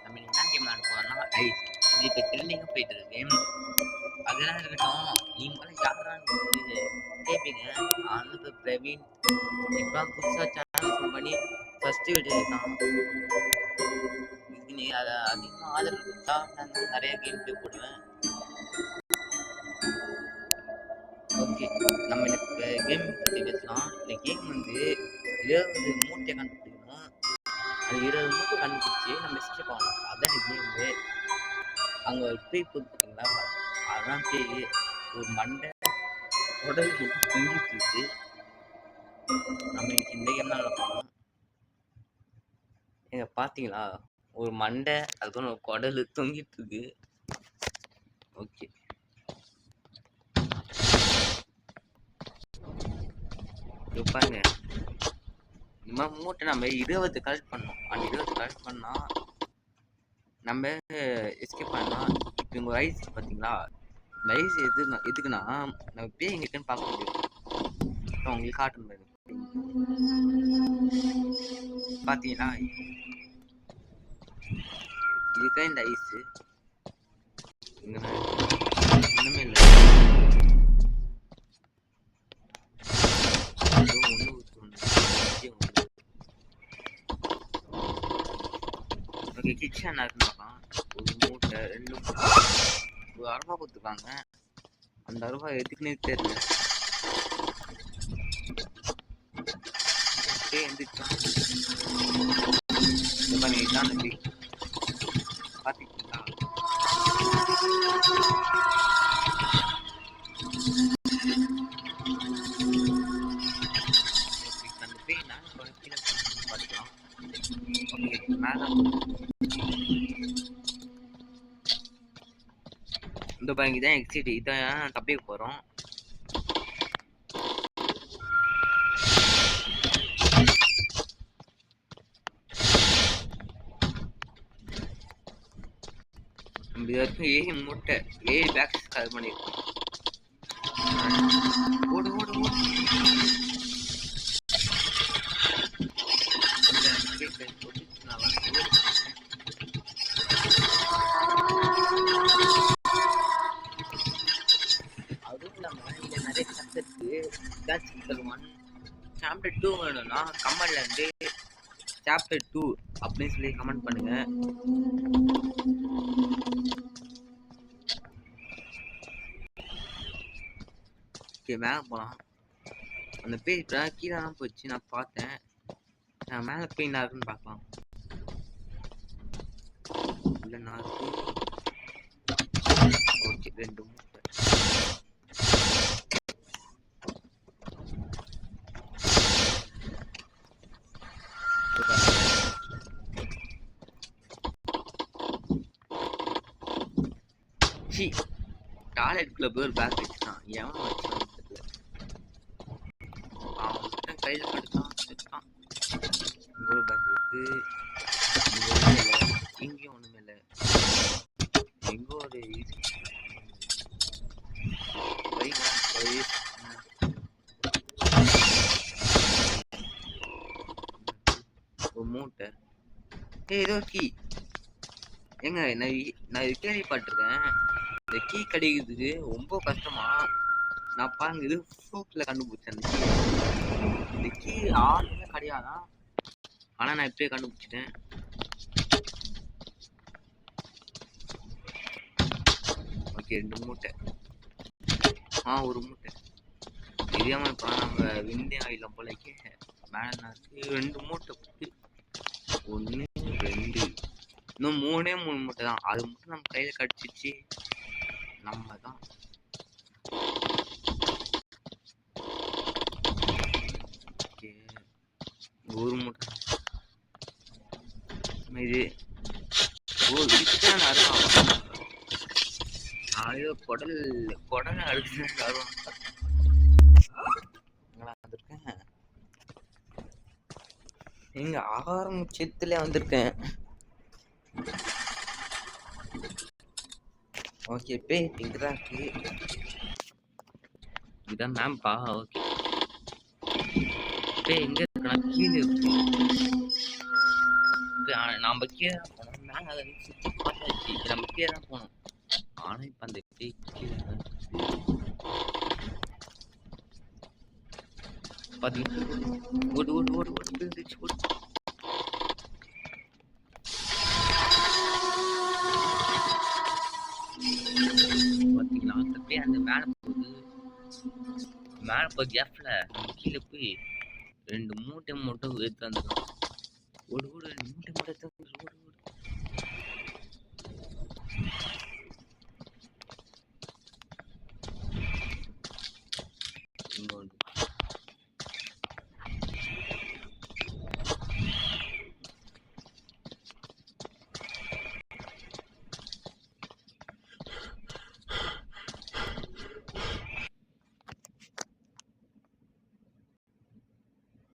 நம்ம என்ன கேம் விளாட போறோம்னா ஐஸ். இது இப்போ ட்ரெண்டிங்காக போயிட்டு இருக்கு. அதெல்லாம் இருக்கட்டும், நீங்க முதல்ல யாரான்னு கேட்பீங்க. நான் இப்போ பிரவீன். இப்போ புதுசாக சேனல் ஓப்பன் பண்ணி ஃபர்ஸ்ட் வீடியோ தான். இதுக்கு நீ அதை அதிகமாக ஆதரவு கொடுத்தா நான் நிறைய கேம் பிளே போடுவேன். ஓகே, நம்ம இப்போ கேம் பற்றி பேசலாம். இந்த கேம் வந்து 20 மூட்டையை கண்டுபிடிக்கணும். அது 20 மூட்டை கண்டுபிடிச்சி நம்ம எஸ்கேப் ஆகணும். அதான் இந்த கேமு. அங்கே ஒரு பேய் போகுது பார்த்தீங்களா, அதான் பேய். ஒரு மண்டை உடல் மட்டும் தொங்கிட்டு இருக்கு. நம்ம இன்னைக்கு இந்த கேம் தான் போகணும். எங்க பார்த்தீங்களா, ஒரு மண்டை அதுக்கு ஒரு குடல் தொங்கிட்டு இருக்கு. ஓகே, பாருங்க. இந்த மாதிரி மூட்டை நம்ம 20 கலெக்ட் பண்ணோம். அந்த 20 கலெக்ட் பண்ணா நம்ம எஸ்கேப் பண்ணலாம். இப்போ இங்கே ஒரு ஐஸ் பார்த்தீங்களா, இந்த ஐஸ் எதுக்குன்னா நம்ம பேய் எங்க இருக்குன்னு பார்க்க முடியும். உங்களுக்கு காட்டணும். பார்த்தீங்களா, இதுக்கே இந்த ஐஸ் ஒன்றுமே இல்லை. ஓகே, கிச்சன் பார்க்கலாம். ஒரு மூட்டை 2 மூட்டை ஒரு அருவா கொடுத்துருக்காங்க. அந்த அருவா எதுக்குன்னே தெரியல. எந்திரிச்சான் பாத்தீங்களா, அந்த பேய் நான் கீழே பார்த்துக்கலாம். இந்த பாருங்க, இதான் எக்ஸிட். இதான் தப்பிக்க போறோம். இது வரைக்கும் 7 மூட்டை 7 பேக்ஸ் கவர் பண்ணிருக்கோம். ஓடு ஓடு ஓடு. அதுவும் இல்லாம இங்க நிறைய சப்ஜெக்ட் சாப்டர் 1 சாப்டர் 2 வேணும்னா கமெண்ட்ல இருந்து சாப்டர் 2 அப்படின்னு சொல்லி கமெண்ட் பண்ணுங்க. மேலே போகலாம். அந்த பேய் கீழே தான் போச்சு, நான் பார்த்தேன். நான் மேலே போய் என்ன இருக்குன்னு பார்க்கலாம். இல்லை நான் ஓகே 2 மூட்டை. டாய்லெட் குள்ள போய் ஒரு பேக் வச்சுட்டான். எவன் வச்சான் தெரியல. அவன் கையில் படுத்தான் வச்சுட்டான். ஒரு பேக் இருக்கு. இங்கேயும் ஒண்ணுமே இல்லை. எங்கோ ஒரு மூட்டை. ஏதோ கீ எங்க நான் கேள்விப்பட்டிருக்கேன். இந்த கீ கிடைக்கிறதுக்கு ரொம்ப கஷ்டமா. நான் பாருங்க, இது ஃப்ளூக்ல கண்டுபிடிச்சேன். இந்த கீ ஆளுமே கிடையாதான், ஆனா நான் இப்பயே கண்டுபிடிச்சிட்டேன். ஓகே 2 மூட்டை. ஒரு மூட்டை. தெரியாம இப்ப நம்ம விந்தே ஆயிலாம் போலக்கே மேல 2 மூட்டை. 1 2 இன்னும் 3 மூட்டை தான். அது மட்டும் நம்ம கையில கடிச்சிச்சு, நம்ம தான். ஒரு மூட்டை இது குடல் அடிச்சு எங்க ஆரம்பிச்சத்துல வந்திருக்கேன். ஓகே, பேய் இங்கதான் இருக்கு. இதான் மேம்பா. ஓகே, பேய் எங்க இருக்குன்னா கீழே இருக்கு. நாம கீழே போனோம். மேலே அதை சுற்றி பார்த்தாச்சு நம்ம கீழே தான் போனோம். ஆனால் இப்போ அந்த பேய் கீழே தான் பார்த்தீங்கன்னா ஓடு ஓடு ஓடு ஓடு விழுந்துச்சு ஓடு. பார்த்தீங்களா அந்த பேய் அந்த மேலே கேப்ல நம்ம கீழே போய் 2 மூட்டை மட்டும் எடுத்து வந்துடும். ஓடு ஓடு 2 மூட்டை மட்டும் எடுத்து வந்துடும்.